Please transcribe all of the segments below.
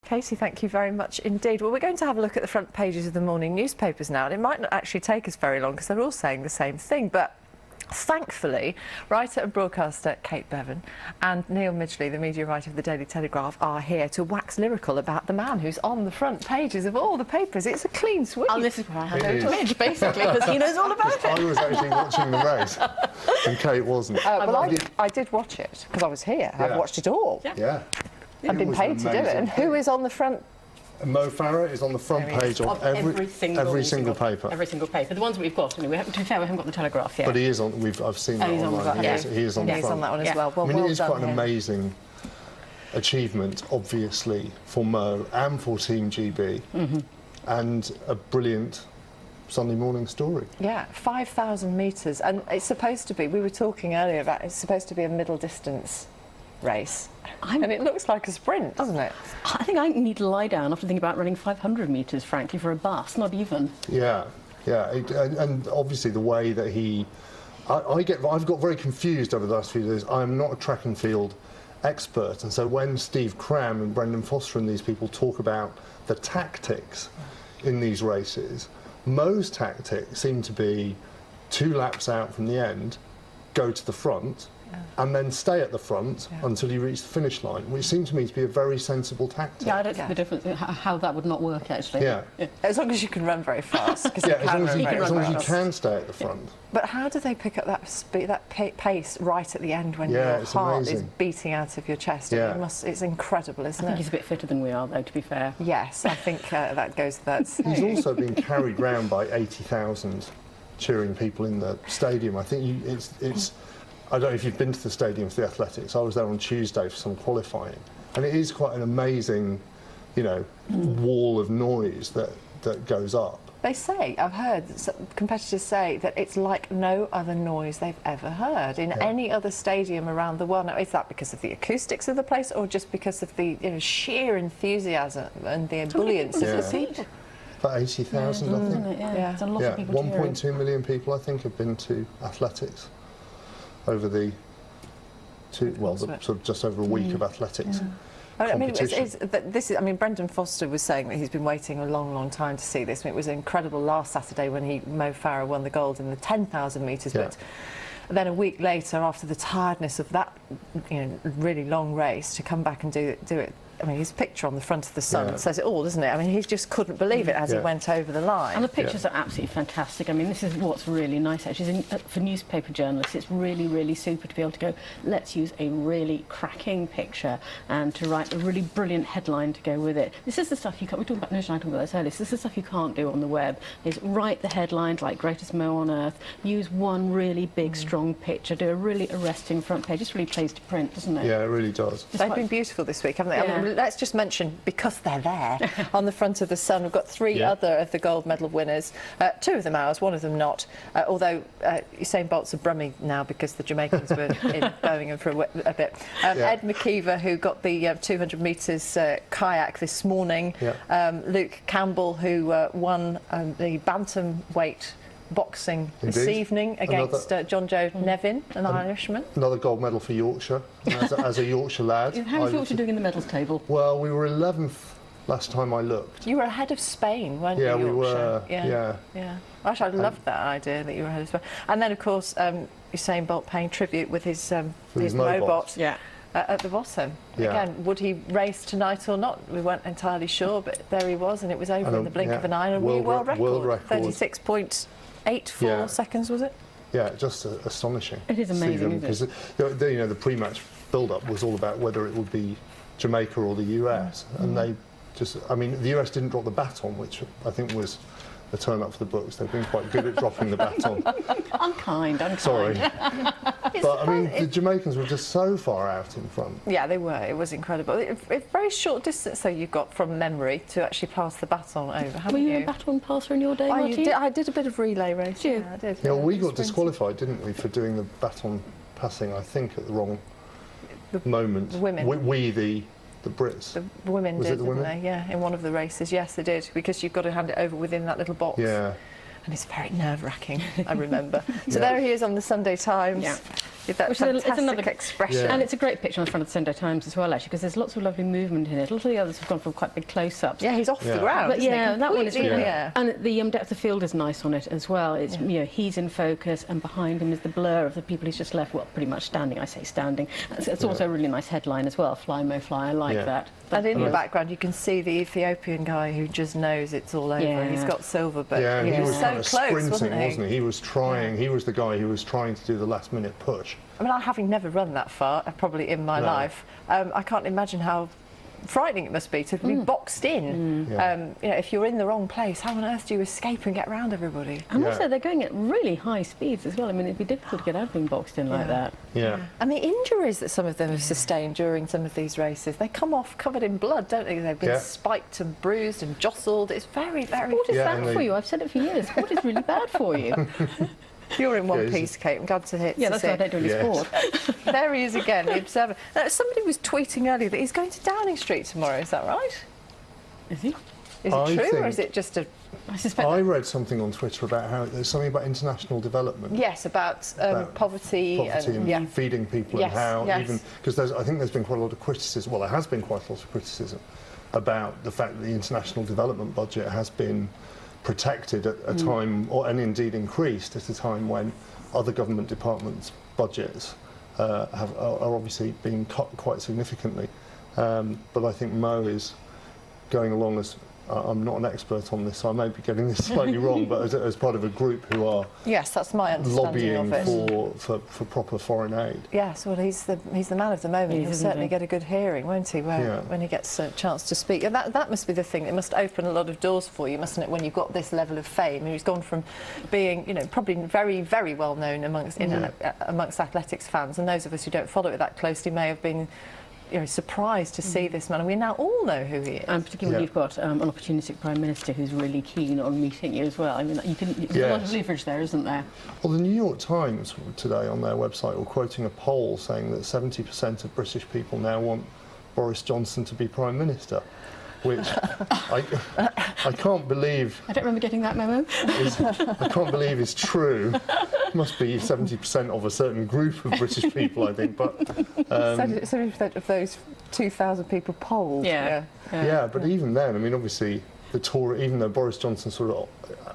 Katie, thank you very much indeed. Well, we're going to have a look at the front pages of the morning newspapers now, and it might not actually take us very long because they're all saying the same thing, but thankfully, writer and broadcaster Kate Bevan and Neil Midgley, the media writer of the Daily Telegraph, are here to wax lyrical about the man who's on the front pages of all the papers. It's a clean sweep. Oh, this is where I hand over to Midge, basically, because he knows all about it. I was actually watching the race, and Kate wasn't. Well, I did watch it, because I was here. Yeah. I've watched it all. Yeah. I've been paid to do it. And who is on the front? Mo Farah is on the front page of every single paper. Every single paper. The ones that we've got, to be fair, we haven't got the Telegraph yet. But he is on. I've seen that online. He is on the front. He's on that one as well. I mean, well it is done quite an him. amazing achievement, obviously, for Mo and for Team GB, and a brilliant Sunday morning story. Yeah, 5,000 metres, and it's supposed to be. We were talking earlier about it's supposed to be a middle distance race. And it looks like a sprint, doesn't it? I think I need to lie down after thinking about running 500 metres, frankly, for a bus, not even. Yeah, yeah, and obviously the way that I've got very confused over the last few days. I'm not a track and field expert, and so when Steve Cram and Brendan Foster and these people talk about the tactics in these races, Mo's tactics seem to be 2 laps out from the end, go to the front, and then stay at the front until you reach the finish line, which seems to me to be a very sensible tactic. Yeah, I don't see the difference, how that would not work, actually. Yeah. As long as you can run very fast. Yeah, as long as you can stay at the front. But how do they pick up that speed, that pace right at the end when your heart is beating out of your chest? Yeah. It's incredible, isn't it? I think he's a bit fitter than we are, though, to be fair. Yes, I think that goes without saying. He's also been carried round by 80,000 cheering people in the stadium. I think it's I don't know if you've been to the stadium for the athletics. I was there on Tuesday for some qualifying, and it is quite an amazing, wall of noise that goes up. They say, I've heard competitors say that it's like no other noise they've ever heard in any other stadium around the world. Now, is that because of the acoustics of the place, or just because of the sheer enthusiasm and the ebullience of the people? About 80,000, I think. Yeah, it's a lot of people 1.2 million people, I think, have been to athletics over the sort of just over a week of athletics. I mean, Brendan Foster was saying that he's been waiting a long, long time to see this. It was incredible last Saturday when Mo Farah won the gold in the 10,000 metres, but then a week later, after the tiredness of that, really long race, to come back and do it. I mean, his picture on the front of the Sun says it all, doesn't it? I mean, he just couldn't believe it as he went over the line. And the pictures are absolutely fantastic. I mean, this is what's really nice, actually. For newspaper journalists, it's really, really super to be able to go, let's use a really cracking picture and to write a really brilliant headline to go with it. This is the stuff you can't... We talked about Nish and I talked about this earlier. This is the stuff you can't do on the web, is write the headlines like Greatest Mo on Earth, use one really big, strong picture, do a really arresting front page. It really plays to print, doesn't it? Yeah, it really does. They've been beautiful this week, haven't they? I mean, let's just mention, because they're there, on the front of the Sun, we've got 3 other of the gold medal winners. 2 of them ours, 1 of them not. Although Usain Bolt's a brummie now because the Jamaicans were in Birmingham for a bit. Ed McKeever, who got the 200 metres kayak this morning. Luke Campbell, who won the bantamweight boxing this evening against John Joe Nevin, an Irishman. Another gold medal for Yorkshire, as a Yorkshire lad. How's Yorkshire doing in the medals table? Well, we were 11th last time I looked. You were ahead of Spain, weren't you, Yorkshire? We were. Yeah. Actually, I loved that idea that you were ahead of Spain. And then, of course, Usain Bolt paying tribute with his Mobot. At the bottom. Again, would he race tonight or not? We weren't entirely sure, but there he was, and it was over in the blink of an eye. And a new world record. 36.84 seconds, was it? Yeah, just astonishing. It is amazing, because the pre-match build-up was all about whether it would be Jamaica or the US, and they just, I mean, the US didn't drop the baton, which I think was a turn up for the books. They've been quite good at dropping the baton. Unkind. Sorry. But I mean, the Jamaicans were just so far out in front. Yeah, they were. It was incredible. A very short distance, though, you got from memory to actually pass the baton over, haven't you? Were you a baton passer in your day, Martin? I did a bit of relay racing. Yeah, I did. Yeah, well, we got disqualified, didn't we, for doing the baton passing, I think, at the wrong moment. The women. The Brits. The women did, didn't they? Yeah, in one of the races. Yes, they did, because you've got to hand it over within that little box. Yeah. And it's very nerve-wracking, I remember. So there he is on the Sunday Times. That Which is it's fantastic another expression. Yeah. And it's a great picture on the front of the Sunday Times as well, actually, because there's lots of lovely movement in it. A lot of the others have gone for quite big close-ups. Yeah, he's off the Yeah. ground. But isn't he? yeah, that one is really Completely, Yeah. And the depth of field is nice on it as well. It's he's in focus, and behind him is the blur of the people he's just left. Well, pretty much standing. I say standing. It's also a really nice headline as well. Fly Mo Fly. I like that. And in the background, you can see the Ethiopian guy who just knows it's all over. Yeah. He's got silver, but Yeah, and he he was was so kind of close, sprinting, wasn't he? He was trying. He was the guy who was trying to do the last-minute push. I mean, having never run that far, probably in my life, I can't imagine how frightening it must be to be boxed in. If you're in the wrong place, how on earth do you escape and get around everybody? And also, they're going at really high speeds as well. I mean, it'd be difficult to get out of being boxed in like that. Yeah. And the injuries that some of them have sustained during some of these races, they come off covered in blood, don't they? They've been spiked and bruised and jostled. It's very, very... Sport is bad for you. I've said it for years. Sport is really bad for you. You're in one piece, Kate. I'm glad to hear. Yeah, that's why I don't do any sport. There he is again, the Observer. Now, somebody was tweeting earlier that he's going to Downing Street tomorrow. Is that right? Is he? Is it true, or is it just a... I suspect. I read something on Twitter about how there's something about international development. Yes, about poverty and feeding people, Yes, and how yes. even because I think there's been quite a lot of criticism. Well, there has been quite a lot of criticism about the fact that the international development budget has been protected at a time, and indeed increased at a time when other government departments' budgets are obviously being cut quite significantly. But I think Mo is going along as... I'm not an expert on this, so I may be getting this slightly wrong, but as part of a group who are Yes, that's my understanding lobbying of it. for proper foreign aid. Yes, well, he's the man of the moment. He'll certainly get a good hearing, won't he, when he gets a chance to speak. And that must be the thing. It must open a lot of doors for you, mustn't it, when you've got this level of fame? He's gone from being, probably very, very well known amongst athletics fans, and those of us who don't follow it that closely may have been surprised to see this man, and we now all know who he is. And particularly when you've got an opportunistic Prime Minister who's really keen on meeting you as well. I mean, there's a lot of leverage there, isn't there? Well, the New York Times today on their website were quoting a poll saying that 70% of British people now want Boris Johnson to be Prime Minister, which I can't believe... I don't remember getting that memo. I can't believe is true. Must be 70% of a certain group of British people, I think. But 70% of those 2,000 people polled. Yeah, but even then, I mean, obviously, the Tory, even though Boris Johnson sort of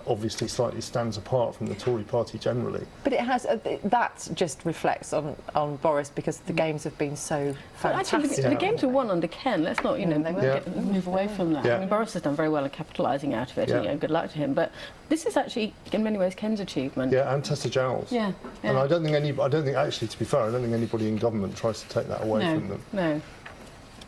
obviously slightly stands apart from the Tory party generally. But it has that just reflects on Boris because the games have been so fantastic. Actually, the games were won under Ken. Let's not, move away from that. Yeah. I mean, Boris has done very well at capitalising out of it. Yeah. And, good luck to him. But this is actually, in many ways, Ken's achievement. Yeah, and Tessa Giles. Yeah. And I don't think actually, to be fair, I don't think anybody in government tries to take that away from them. No.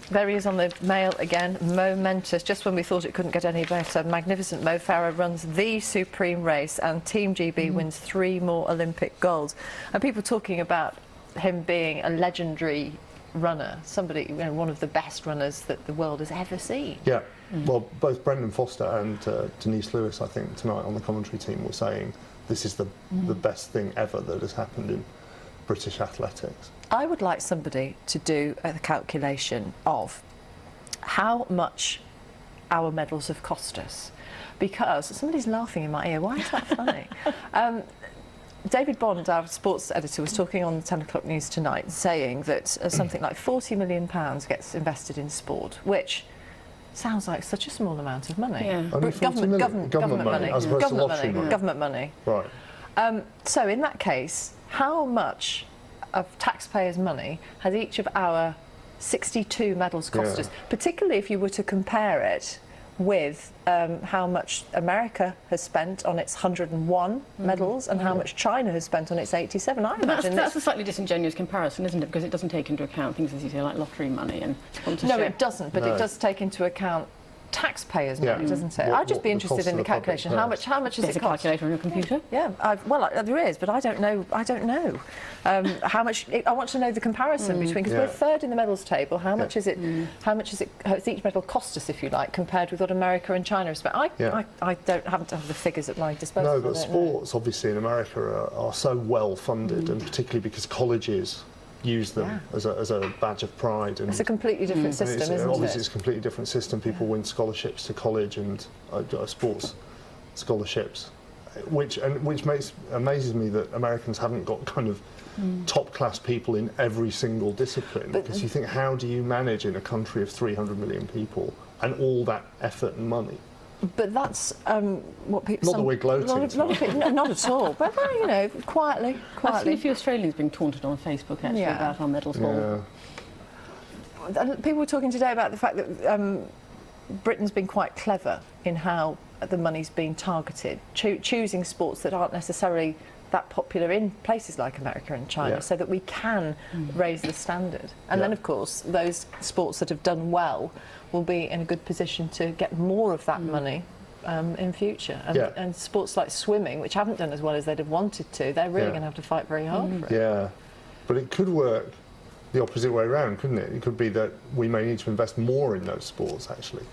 There he is on the Mail again, momentous, just when we thought it couldn't get any better. Magnificent Mo Farah runs the supreme race and Team GB wins 3 more Olympic golds. And people talking about him being a legendary runner, somebody, one of the best runners that the world has ever seen. Yeah, well, both Brendan Foster and Denise Lewis, I think, tonight on the commentary team were saying this is the best thing ever that has happened in British athletics. I would like somebody to do a calculation of how much our medals have cost us, because somebody's laughing in my ear. Why is that funny? David Bond, our sports editor, was talking on the 10 o'clock news tonight, saying that something like £40 million gets invested in sport, which sounds like such a small amount of money. Yeah. Government money, as opposed to lottery money. Government money. Right. So in that case, how much of taxpayers' money has each of our 62 medals cost us, particularly if you were to compare it with how much America has spent on its 101 medals and how much China has spent on its 87. I imagine that's a slightly disingenuous comparison, isn't it? Because it doesn't take into account things, as you say, like lottery money and sponsorship. No, it doesn't, but it does take into account taxpayers' money, doesn't it? I'd just be interested in the calculation. How much is There's it a cost? calculator on your computer? Yeah, there is, but I don't know. How much? I want to know the comparison between, because we're third in the medals table. How much is it? How much has each medal cost us, if you like, compared with what America and China have spent? I haven't have the figures at my disposal. No, but sports obviously in America are so well funded, and particularly because colleges use them as a badge of pride. And it's a completely different system, isn't it? Obviously, it's a completely different system. People win scholarships to college and sports scholarships which amazes me that Americans haven't got kind of top-class people in every single discipline, because you think, how do you manage in a country of 300 million people and all that effort and money? But that's what people... Not that we're gloating. Not at all. But, you know, quietly. I've seen a few Australians being taunted on Facebook, actually, about our medals haul. Yeah. People were talking today about the fact that Britain's been quite clever in how the money's been targeted, choosing sports that aren't necessarily that popular in places like America and China, so that we can raise the standard. And then, of course, those sports that have done well will be in a good position to get more of that money in future. And sports like swimming, which haven't done as well as they'd have wanted to, they're really going to have to fight very hard for it. Yeah, but it could work the opposite way around, couldn't it? It could be that we may need to invest more in those sports, actually.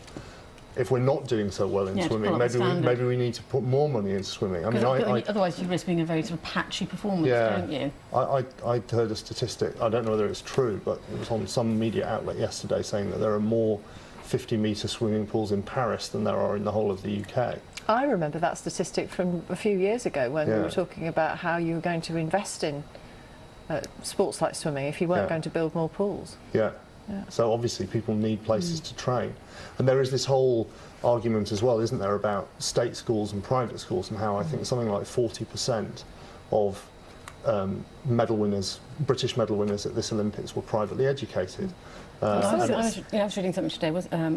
If we're not doing so well in swimming, maybe we need to put more money into swimming. I mean, otherwise you risk being a very sort of patchy performance, don't you? I heard a statistic, I don't know whether it's true, but it was on some media outlet yesterday saying that there are more 50-metre swimming pools in Paris than there are in the whole of the UK. I remember that statistic from a few years ago when we were talking about how you were going to invest in sports like swimming if you weren't going to build more pools. Yeah. So obviously people need places to train. And there is this whole argument as well, isn't there, about state schools and private schools, and how I think something like 40% of medal winners, British medal winners at this Olympics were privately educated. I was reading something today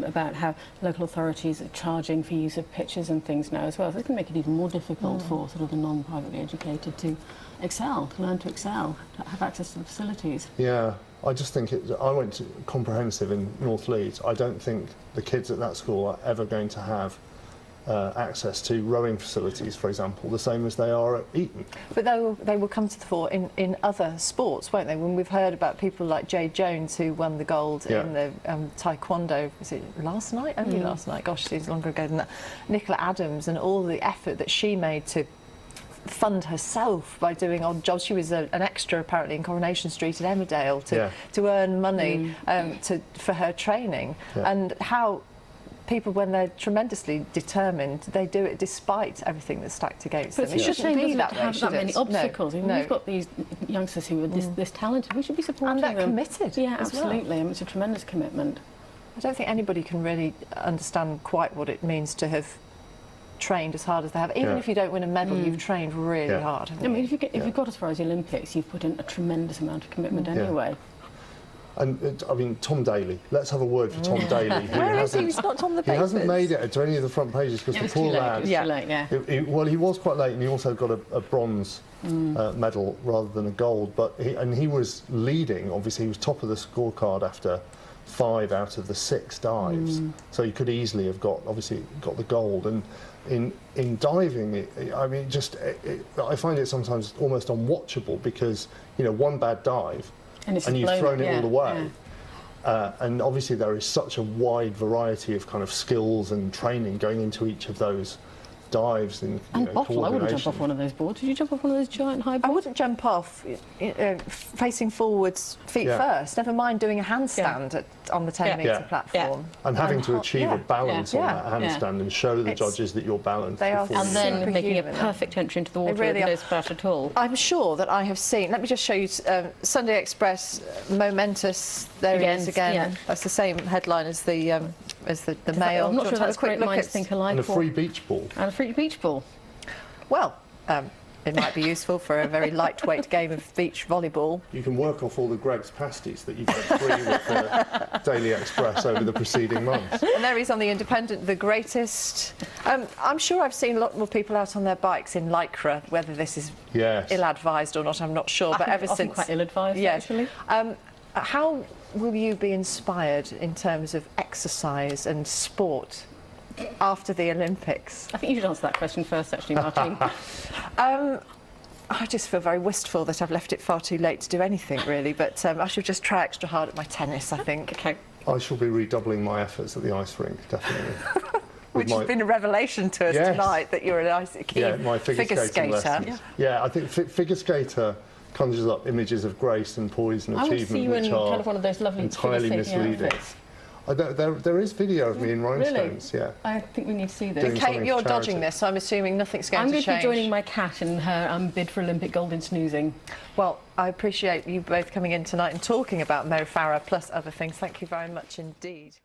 about how local authorities are charging for use of pitches and things now as well. So it can make it even more difficult for sort of the non-privately educated to excel, to learn to excel, to have access to the facilities. Yeah. I just think I went to comprehensive in North Leeds. I don't think the kids at that school are ever going to have access to rowing facilities, for example, the same as they are at Eton. But they will come to the fore in other sports, won't they? When we've heard about people like Jade Jones, who won the gold in the taekwondo, was it last night? Only last night. Gosh, it's longer ago than that. Nicola Adams, and all the effort that she made to fund herself by doing odd jobs. She was an extra apparently in Coronation Street at Emmerdale to earn money for her training, and how people, when they're tremendously determined, they do it despite everything that's stacked against them. It shouldn't be that way, that many obstacles. No. We've got these youngsters who are this talented. We should be supporting them. And they're committed. Yeah, as absolutely. well. I mean, it's a tremendous commitment. I don't think anybody can really understand quite what it means to have trained as hard as they have. Even if you don't win a medal, you've trained really hard. I mean, if you've got as far as the Olympics, you've put in a tremendous amount of commitment anyway. And I mean, Tom Daly. Let's have a word for Tom Daly. Where is he? He's not on the papers. He hasn't made it to any of the front pages because the poor lad. Well, he was quite late, and he also got a bronze medal rather than a gold. But he was leading. Obviously, he was top of the scorecard after 5 out of the 6 dives. So he could easily have got the gold. And in diving, I mean, I find it sometimes almost unwatchable because one bad dive. And you've thrown it all away. And obviously there is such a wide variety of kind of skills and training going into each of those dives and bottle. I wouldn't jump off one of those boards. Did you jump off one of those giant high boards? I wouldn't jump off facing forwards, feet first. Never mind doing a handstand on the 10-metre platform. And having to achieve a balance on that handstand and show the judges that you're balanced. They are and then making a perfect entry into the water with no splash at all. I'm sure that I have seen. Let me just show you Sunday Express, momentous. There he is again. Yeah. That's the same headline as the Mail. I'm not sure that's great minds think alike. And a free beach ball. And a free beach ball. Well, it might be useful for a very lightweight game of beach volleyball. You can work off all the Greg's pasties that you've got free with the Daily Express over the preceding months. And there he's on the Independent, the greatest. I'm sure I've seen a lot more people out on their bikes in Lycra. Whether this is ill-advised or not, I'm not sure. But ever since, quite ill-advised, actually. How will you be inspired in terms of exercise and sport after the Olympics? I think you should answer that question first, actually, Martin. I just feel very wistful that I've left it far too late to do anything, really, but I shall just try extra hard at my tennis, I think. Okay. I shall be redoubling my efforts at the ice rink, definitely. Which has been a revelation to us tonight, that you're an my figure skater. I think figure skater conjures up images of grace and poise and achievement, which are kind of one of those lovely entirely misleading. There is video of me in rhinestones. Really? Yeah. I think we need to see this. Doing Kate, something you're for charity. dodging this, so I'm assuming nothing's going I'm to going change. to be joining my cat in her bid for Olympic gold in snoozing. Well, I appreciate you both coming in tonight and talking about Mo Farah plus other things. Thank you very much indeed.